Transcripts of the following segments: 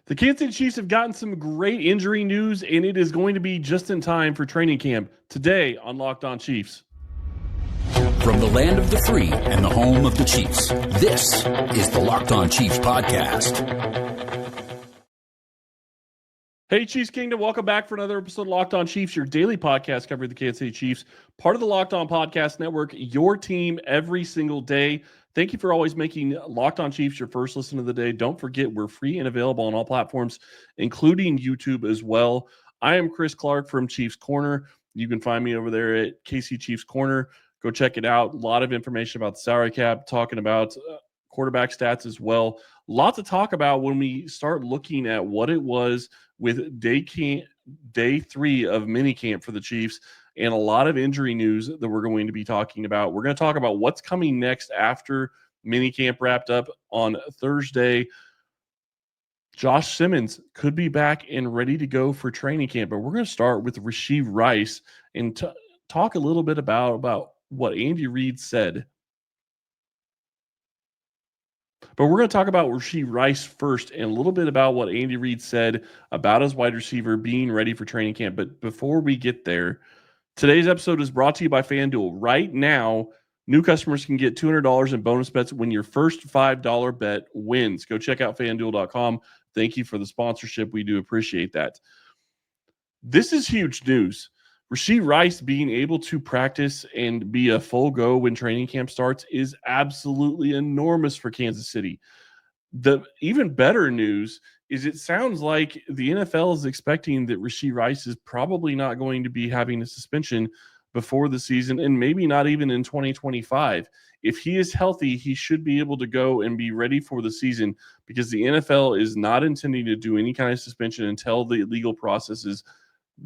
The Kansas City Chiefs have gotten some great injury news, and it is going to be just in time for training camp today on Locked On Chiefs. From the land of the free and the home of the Chiefs, this is the Locked On Chiefs podcast. Hey, Chiefs Kingdom, welcome back for another episode of Locked On Chiefs, your daily podcast covering the Kansas City Chiefs, part of the Locked On Podcast Network, your team every single day. Thank you for always making Locked On Chiefs your first listen of the day. Don't forget, we're free and available on all platforms, including YouTube as well. I am Chris Clark from Chiefs Corner. You can find me over there at KC Chiefs Corner. Go check it out. A lot of information about the salary cap, talking about quarterback stats as well. Lot to talk about when we start looking at what it was with day 3 of minicamp for the Chiefs, and a lot of injury news that we're going to be talking about. We're going to talk about what's coming next after minicamp wrapped up on Thursday. Josh Simmons could be back and ready to go for training camp, but we're going to start with Rashee Rice and talk a little bit about what Andy Reid said. But we're going to talk about Rashee Rice first and a little bit about what Andy Reid said about his wide receiver being ready for training camp. But before we get there, today's episode is brought to you by FanDuel. Right now, new customers can get $200 in bonus bets when your first $5 bet wins. Go check out FanDuel.com. Thank you for the sponsorship. We do appreciate that. This is huge news. Rashee Rice being able to practice and be a full go when training camp starts is absolutely enormous for Kansas City. The even better news is it sounds like the NFL is expecting that Rashee Rice is probably not going to be having a suspension before the season, and maybe not even in 2025. If he is healthy, he should be able to go and be ready for the season, because the NFL is not intending to do any kind of suspension until the legal process is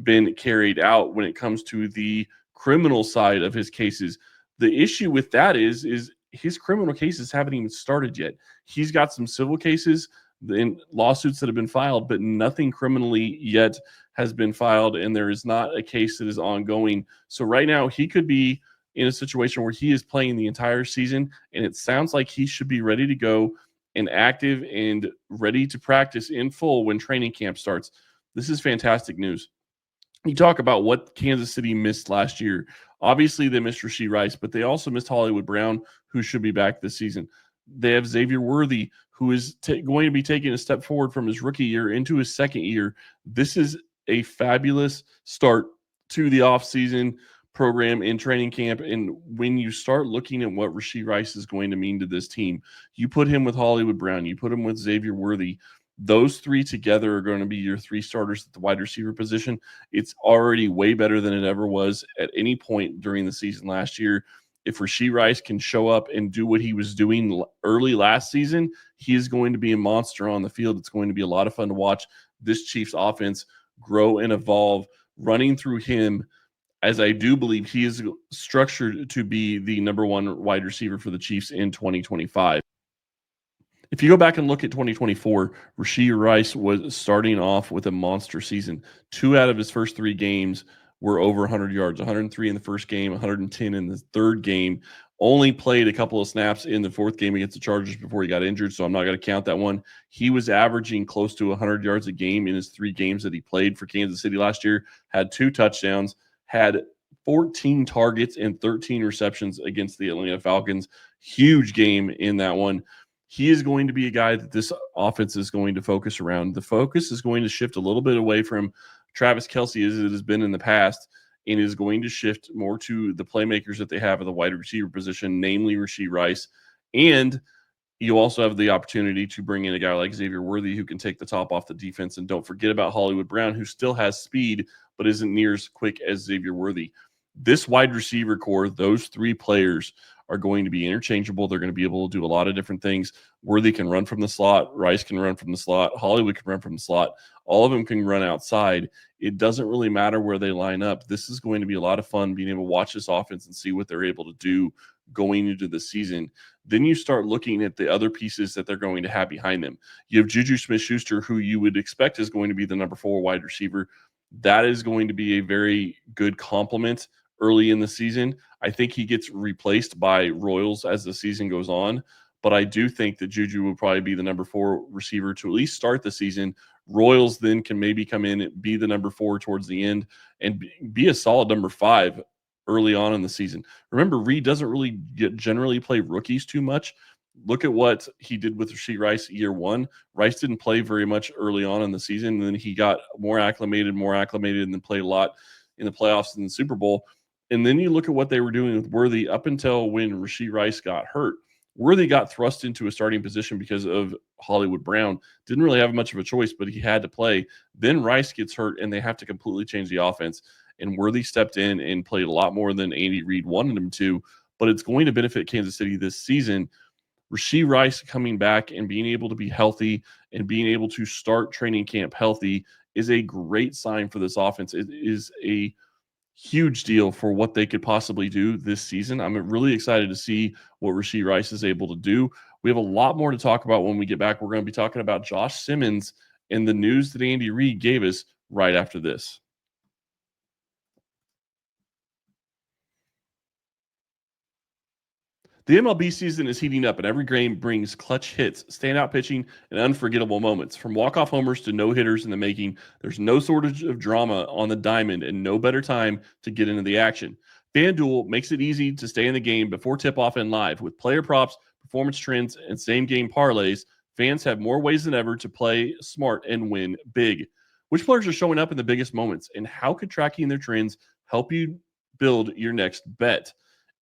been carried out when it comes to the criminal side of his cases. The issue with that is his criminal cases haven't even started yet. He's got some civil cases and lawsuits that have been filed, but nothing criminally yet has been filed, and there is not a case that is ongoing. So right now he could be in a situation where he is playing the entire season, and it sounds like he should be ready to go and active and ready to practice in full when training camp starts. This is fantastic news. You talk about what Kansas City missed last year. Obviously, they missed Rashee Rice, but they also missed Hollywood Brown, who should be back this season. They have Xavier Worthy, who is going to be taking a step forward from his rookie year into his second year. This is a fabulous start to the offseason program in training camp. And when you start looking at what Rashee Rice is going to mean to this team, you put him with Hollywood Brown, you put him with Xavier Worthy. Those three together are going to be your three starters at the wide receiver position. It's already way better than it ever was at any point during the season last year. If Rashee Rice can show up and do what he was doing early last season, he is going to be a monster on the field. It's going to be a lot of fun to watch this Chiefs offense grow and evolve, running through him, as I do believe he is structured to be the number one wide receiver for the Chiefs in 2025. If you go back and look at 2024, Rashee Rice was starting off with a monster season. 2 out of his first 3 games were over 100 yards, 103 in the first game, 110 in the third game. Only played a couple of snaps in the fourth game against the Chargers before he got injured, so I'm not going to count that one. He was averaging close to 100 yards a game in his 3 games that he played for Kansas City last year, had 2 touchdowns, had 14 targets and 13 receptions against the Atlanta Falcons. Huge game in that one. He is going to be a guy that this offense is going to focus around. The focus is going to shift a little bit away from Travis Kelce as it has been in the past, and is going to shift more to the playmakers that they have at the wide receiver position, namely Rashee Rice. And you also have the opportunity to bring in a guy like Xavier Worthy, who can take the top off the defense. And don't forget about Hollywood Brown, who still has speed, but isn't near as quick as Xavier Worthy. This wide receiver core, those 3 players, are going to be interchangeable. They're going to be able to do a lot of different things. Worthy can run from the slot. Rice can run from the slot. Hollywood can run from the slot. All of them can run outside. It doesn't really matter where they line up. This is going to be a lot of fun being able to watch this offense and see what they're able to do going into the season. Then you start looking at the other pieces that they're going to have behind them. You have Juju Smith-Schuster, who you would expect is going to be the number 4 wide receiver. That is going to be a very good complement early in the season. I think he gets replaced by Royals as the season goes on, but I do think that Juju will probably be the number 4 receiver to at least start the season. Royals then can maybe come in and be the number 4 towards the end and be a solid number 5 early on in the season. Remember, Reed doesn't really generally play rookies too much. Look at what he did with Rashee Rice year 1. Rice didn't play very much early on in the season, and then he got more acclimated, and then played a lot in the playoffs and the Super Bowl. And then you look at what they were doing with Worthy up until when Rashee Rice got hurt. Worthy got thrust into a starting position because of Hollywood Brown. Didn't really have much of a choice, but he had to play. Then Rice gets hurt, and they have to completely change the offense. And Worthy stepped in and played a lot more than Andy Reid wanted him to, but it's going to benefit Kansas City this season. Rashee Rice coming back and being able to be healthy and being able to start training camp healthy is a great sign for this offense. It is a huge deal for what they could possibly do this season. I'm really excited to see what Rashee Rice is able to do. We have a lot more to talk about when we get back. We're going to be talking about Josh Simmons and the news that Andy Reid gave us right after this. The MLB season is heating up, and every game brings clutch hits, standout pitching, and unforgettable moments. From walk-off homers to no-hitters in the making, there's no shortage of drama on the diamond and no better time to get into the action. FanDuel makes it easy to stay in the game before tip-off and live. With player props, performance trends, and same-game parlays, fans have more ways than ever to play smart and win big. Which players are showing up in the biggest moments, and how could tracking their trends help you build your next bet?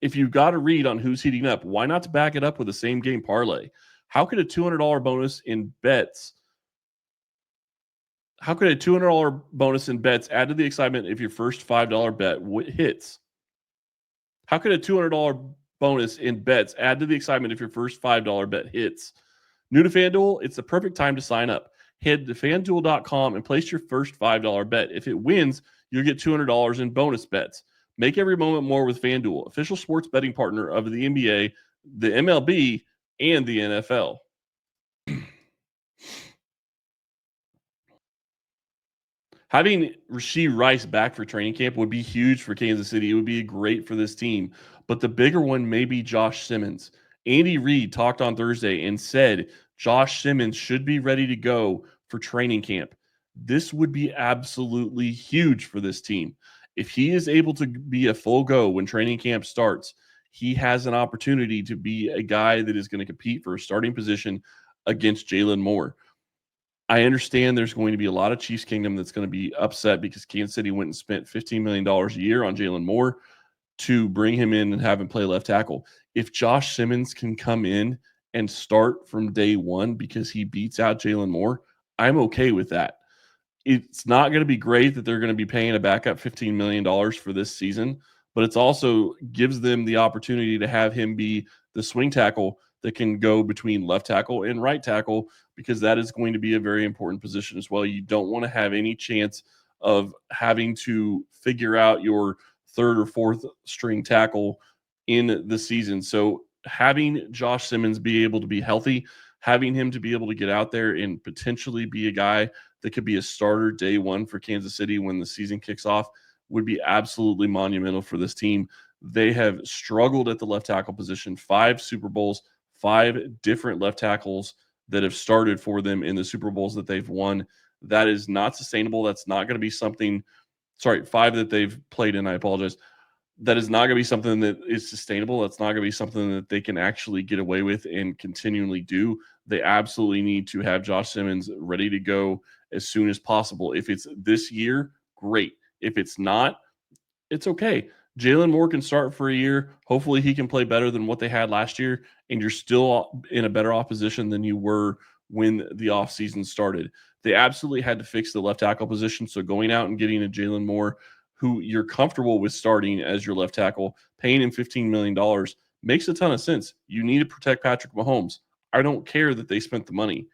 If you've got a read on who's heating up, why not to back it up with a same game parlay? How could a $200 bonus in bets? How could a $200 bonus in bets add to the excitement if your first $5 bet hits? How could a $200 bonus in bets add to the excitement if your first $5 bet hits? New to FanDuel, it's the perfect time to sign up. Head to FanDuel.com and place your first $5 bet. If it wins, you'll get $200 in bonus bets. Make every moment more with FanDuel, official sports betting partner of the NBA, the MLB, and the NFL. Having Rashee Rice back for training camp would be huge for Kansas City. It would be great for this team. But the bigger one may be Josh Simmons. Andy Reid talked on Thursday and said Josh Simmons should be ready to go for training camp. This would be absolutely huge for this team. If he is able to be a full go when training camp starts, he has an opportunity to be a guy that is going to compete for a starting position against Jalen Moore. I understand there's going to be a lot of Chiefs Kingdom that's going to be upset because Kansas City went and spent $15 million a year on Jalen Moore to bring him in and have him play left tackle. If Josh Simmons can come in and start from day one because he beats out Jalen Moore, I'm okay with that. It's not going to be great that they're going to be paying a backup $15 million for this season, but it's also gives them the opportunity to have him be the swing tackle that can go between left tackle and right tackle, because that is going to be a very important position as well. You don't want to have any chance of having to figure out your third or fourth string tackle in the season. So having Josh Simmons be able to be healthy, having him to be able to get out there and potentially be a guy that could be a starter day one for Kansas City when the season kicks off would be absolutely monumental for this team. They have struggled at the left tackle position, 5 Super Bowls, 5 different left tackles that have started for them in the Super Bowls that they've won. That is not sustainable. That's not going to be something, 5 that they've played in, I apologize. That is not going to be something that is sustainable. That's not going to be something that they can actually get away with and continually do. They absolutely need to have Josh Simmons ready to go as soon as possible. If it's this year, great. If it's not, it's okay. Jalen Moore can start for a year. Hopefully he can play better than what they had last year, and you're still in a better opposition than you were when the offseason started. They absolutely had to fix the left tackle position, so going out and getting a Jalen Moore who you're comfortable with starting as your left tackle, paying him $15 million makes a ton of sense. You need to protect Patrick Mahomes. I don't care that they spent the money.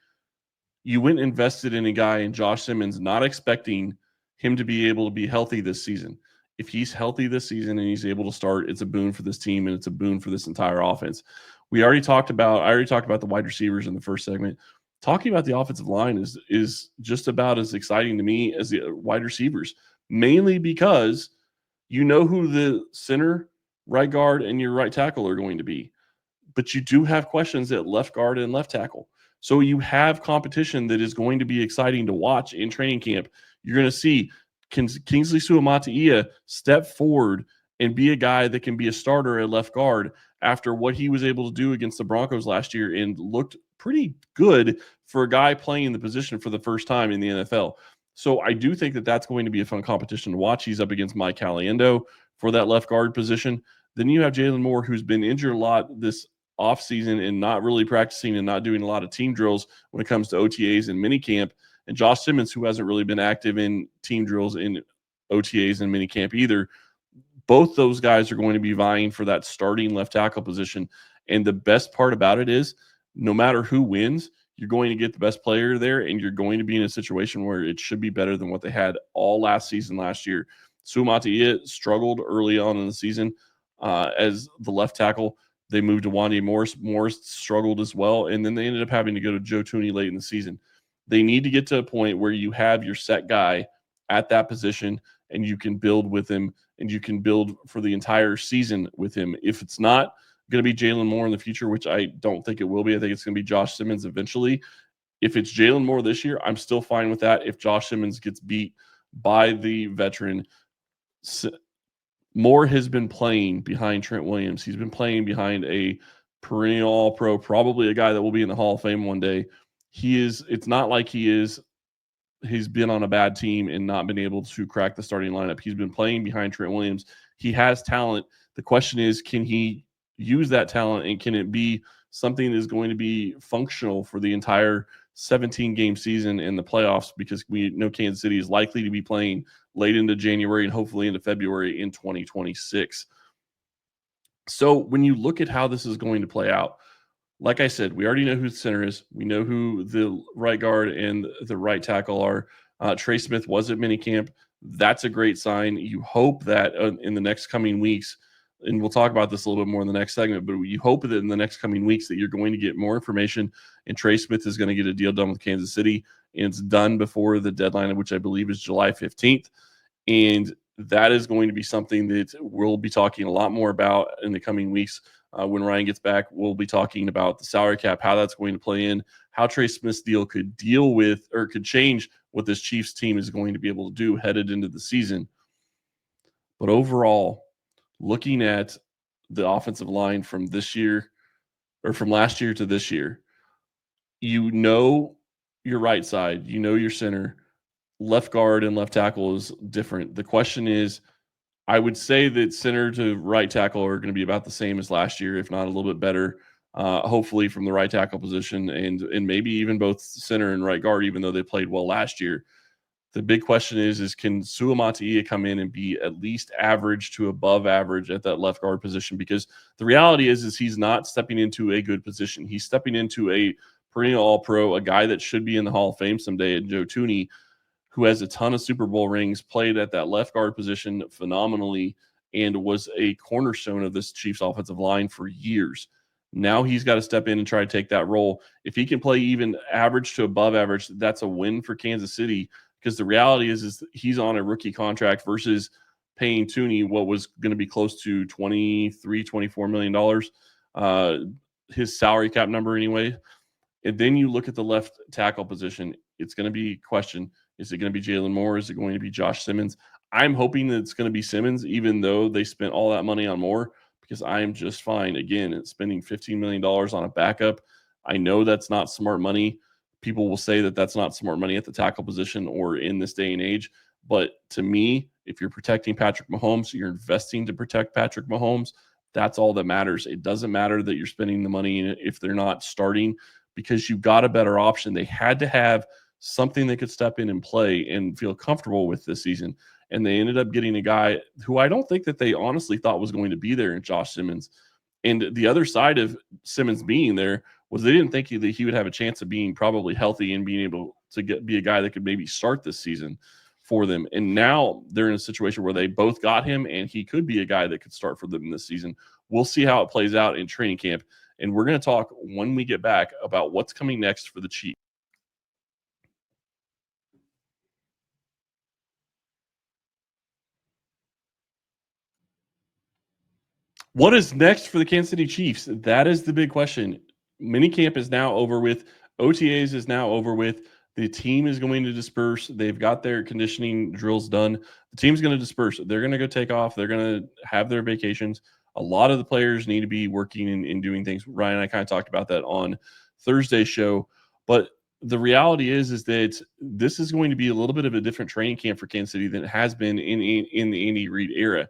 You went and invested in a guy in Josh Simmons, not expecting him to be able to be healthy this season. If he's healthy this season and he's able to start, it's a boon for this team and it's a boon for this entire offense. I already talked about the wide receivers in the first segment. Talking about the offensive line is just about as exciting to me as the wide receivers, mainly because you know who the center, right guard, and your right tackle are going to be. but you do have questions at left guard and left tackle. So you have competition that is going to be exciting to watch in training camp. You're going to see Kingsley Suamataia step forward and be a guy that can be a starter at left guard after what he was able to do against the Broncos last year and looked pretty good for a guy playing the position for the first time in the NFL. So I do think that that's going to be a fun competition to watch. He's up against Mike Caliendo for that left guard position. Then you have Jalen Moore, who's been injured a lot this offseason and not really practicing and not doing a lot of team drills when it comes to OTAs and minicamp. And Josh Simmons, who hasn't really been active in team drills in OTAs and minicamp either. Both those guys are going to be vying for that starting left tackle position. And the best part about it is no matter who wins, you're going to get the best player there, and you're going to be in a situation where it should be better than what they had all last year. Suamataia struggled early on in the season as the left tackle. They moved to Wandy Morris. Morris struggled as well, and then they ended up having to go to Joe Thuney late in the season. They need to get to a point where you have your set guy at that position, and you can build with him, and you can build for the entire season with him. If it's not going to be Jalen Moore in the future, which I don't think it will be, I think it's going to be Josh Simmons eventually. If it's Jalen Moore this year, I'm still fine with that. If Josh Simmons gets beat by the veteran, Moore has been playing behind Trent Williams. He's been playing behind a perennial All-Pro, probably a guy that will be in the Hall of Fame one day. It's not like he's been on a bad team and not been able to crack the starting lineup. He's been playing behind Trent Williams. He has talent. The question is, can he use that talent, and can it be something that is going to be functional for the entire 17-game season in the playoffs? Because we know Kansas City is likely to be playing late into January and hopefully into February in 2026. So when you look at how this is going to play out, like I said, we already know who the center is. We know who the right guard and the right tackle are. Trey Smith was at minicamp. That's a great sign. You hope that in the next coming weeks, and we'll talk about this a little bit more in the next segment, but you hope that in the next coming weeks that you're going to get more information, and Trey Smith is going to get a deal done with Kansas City, and it's done before the deadline, which I believe is July 15th. And that is going to be something that we'll be talking a lot more about in the coming weeks. When Ryan gets back, we'll be talking about the salary cap, how that's going to play in, how Trey Smith's deal could deal with or could change what this Chiefs team is going to be able to do headed into the season. But overall, looking at the offensive line from this year or from last year to this year, you know your right side, you know your center, left guard and left tackle is different. The question is, I would say that center to right tackle are going to be about the same as last year, if not a little bit better. Hopefully from the right tackle position, and maybe even both center and right guard, even though they played well last year. The big question is can Suamataia come in and be at least average to above average at that left guard position? Because the reality is he's not stepping into a good position. He's stepping into a perennial All-Pro, a guy that should be in the Hall of Fame someday, and Joe Thuney, who has a ton of Super Bowl rings, played at that left guard position phenomenally, and was a cornerstone of this Chiefs offensive line for years. Now he's got to step in and try to take that role. If he can play even average to above average, that's a win for Kansas City, because the reality is he's on a rookie contract versus paying Thuney what was going to be close to $23-24 million, his salary cap number anyway. And then you look at the left tackle position. It's going to be question. Is it going to be Jalen Moore? Is it going to be Josh Simmons? I'm hoping that it's going to be Simmons, even though they spent all that money on Moore, because I am just fine, again, at spending $15 million on a backup. I know that's not smart money. People will say that that's not smart money at the tackle position or in this day and age. But to me, if you're protecting Patrick Mahomes, you're investing to protect Patrick Mahomes. That's all that matters. It doesn't matter that you're spending the money if they're not starting, because you've got a better option. They had to have something they could step in and play and feel comfortable with this season. And they ended up getting a guy who I don't think that they honestly thought was going to be there in Josh Simmons. And the other side of Simmons being there was they didn't think that he would have a chance of being probably healthy and being able to be a guy that could maybe start this season for them. And now they're in a situation where they both got him, and he could be a guy that could start for them this season. We'll see how it plays out in training camp. And we're going to talk when we get back about what's coming next for the Chiefs. What is next for the Kansas City Chiefs? That is the big question. Minicamp is now over with. OTAs is now over with. The team is going to disperse. They've got their conditioning drills done. The team's going to disperse. They're going to go take off. They're going to have their vacations. A lot of the players need to be working and doing things. Ryan and I kind of talked about that on Thursday's show. But the reality is that this is going to be a little bit of a different training camp for Kansas City than it has been in the Andy Reid era.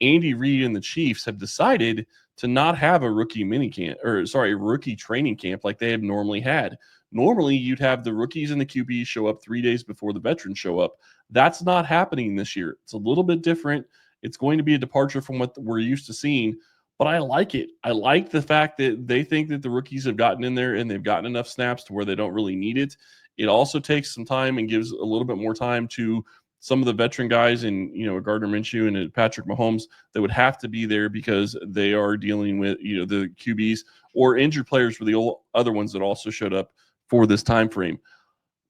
Andy Reid and the Chiefs have decided to not have a rookie rookie training camp like they have normally had. Normally, you'd have the rookies and the QBs show up 3 days before the veterans show up. That's not happening this year. It's a little bit different. It's going to be a departure from what we're used to seeing, but I like it. I like the fact that they think that the rookies have gotten in there and they've gotten enough snaps to where they don't really need it. It also takes some time and gives a little bit more time to some of the veteran guys and, Gardner Minshew and Patrick Mahomes that would have to be there because they are dealing with, the QBs or injured players for the other ones that also showed up for this time frame.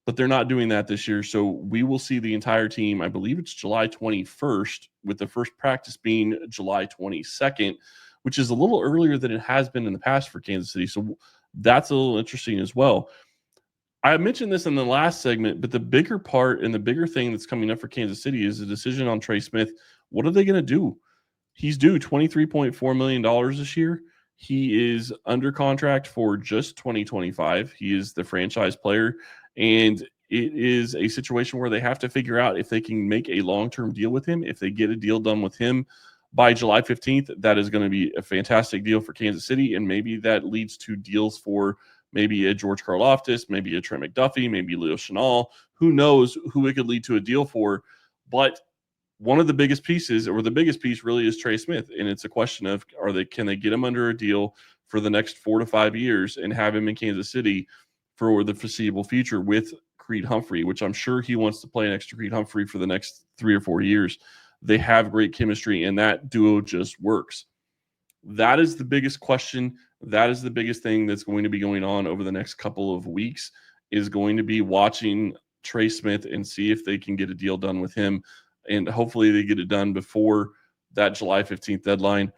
But they're not doing that this year. So we will see the entire team. I believe it's July 21st, with the first practice being July 22nd, which is a little earlier than it has been in the past for Kansas City. So that's a little interesting as well. I mentioned this in the last segment, but the bigger part and the bigger thing that's coming up for Kansas City is the decision on Trey Smith. What are they going to do? He's due $23.4 million this year. He is under contract for just 2025. He is the franchise player, and it is a situation where they have to figure out if they can make a long-term deal with him. If they get a deal done with him by July 15th, that is going to be a fantastic deal for Kansas City, and maybe that leads to deals for maybe a George Karlaftis, maybe a Trent McDuffie, maybe Leo Chenal. Who knows who it could lead to a deal for? But one of the biggest pieces, or the biggest piece really, is Trey Smith. And it's a question of, can they get him under a deal for the next 4 to 5 years and have him in Kansas City for the foreseeable future with Creed Humphrey, which I'm sure he wants to play next to Creed Humphrey for the next 3 or 4 years. They have great chemistry, and that duo just works. That is the biggest question. That is the biggest thing that's going to be going on over the next couple of weeks, is going to be watching Trey Smith and see if they can get a deal done with him. And hopefully they get it done before that July 15th deadline.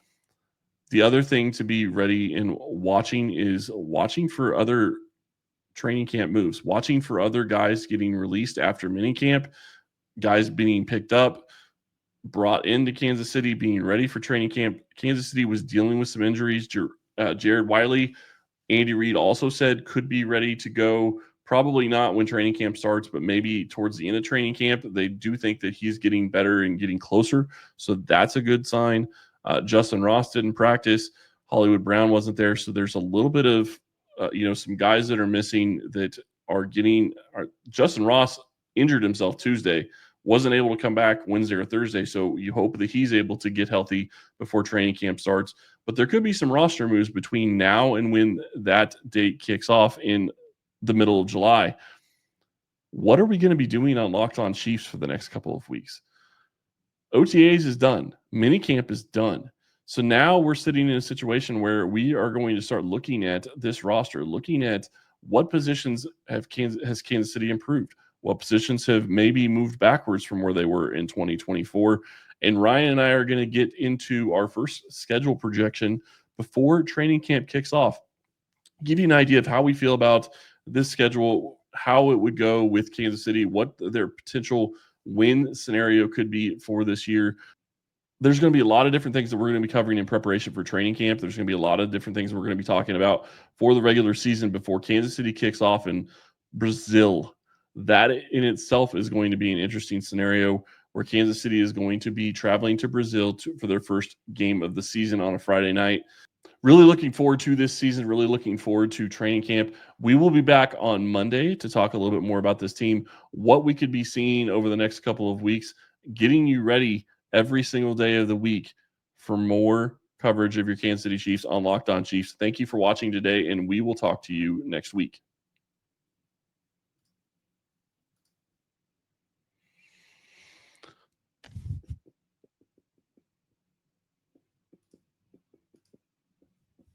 The other thing to be ready and watching is watching for other training camp moves, watching for other guys getting released after minicamp, guys being picked up, brought into Kansas City, being ready for training camp. Kansas City was dealing with some injuries. Jared Wiley, Andy Reid also said could be ready to go. Probably not when training camp starts, but maybe towards the end of training camp. They do think that he's getting better and getting closer, so that's a good sign. Justin Ross didn't practice. Hollywood Brown wasn't there, so there's a little bit of some guys that are missing that are getting. Justin Ross injured himself Tuesday, wasn't able to come back Wednesday or Thursday, so you hope that he's able to get healthy before training camp starts. But there could be some roster moves between now and when that date kicks off in the middle of July. What are we going to be doing on Locked On Chiefs for the next couple of weeks? OTAs is done. Minicamp is done. So now we're sitting in a situation where we are going to start looking at this roster, looking at what positions has Kansas City improved, what positions have maybe moved backwards from where they were in 2024. And Ryan and I are going to get into our first schedule projection before training camp kicks off. Give you an idea of how we feel about this schedule, how it would go with Kansas City, what their potential win scenario could be for this year. There's going to be a lot of different things that we're going to be covering in preparation for training camp. There's going to be a lot of different things we're going to be talking about for the regular season before Kansas City kicks off in Brazil. That in itself is going to be an interesting scenario where Kansas City is going to be traveling to Brazil for their first game of the season on a Friday night. Really looking forward to this season, really looking forward to training camp. We will be back on Monday to talk a little bit more about this team, what we could be seeing over the next couple of weeks, getting you ready every single day of the week for more coverage of your Kansas City Chiefs on Locked On Chiefs. Thank you for watching today, and we will talk to you next week.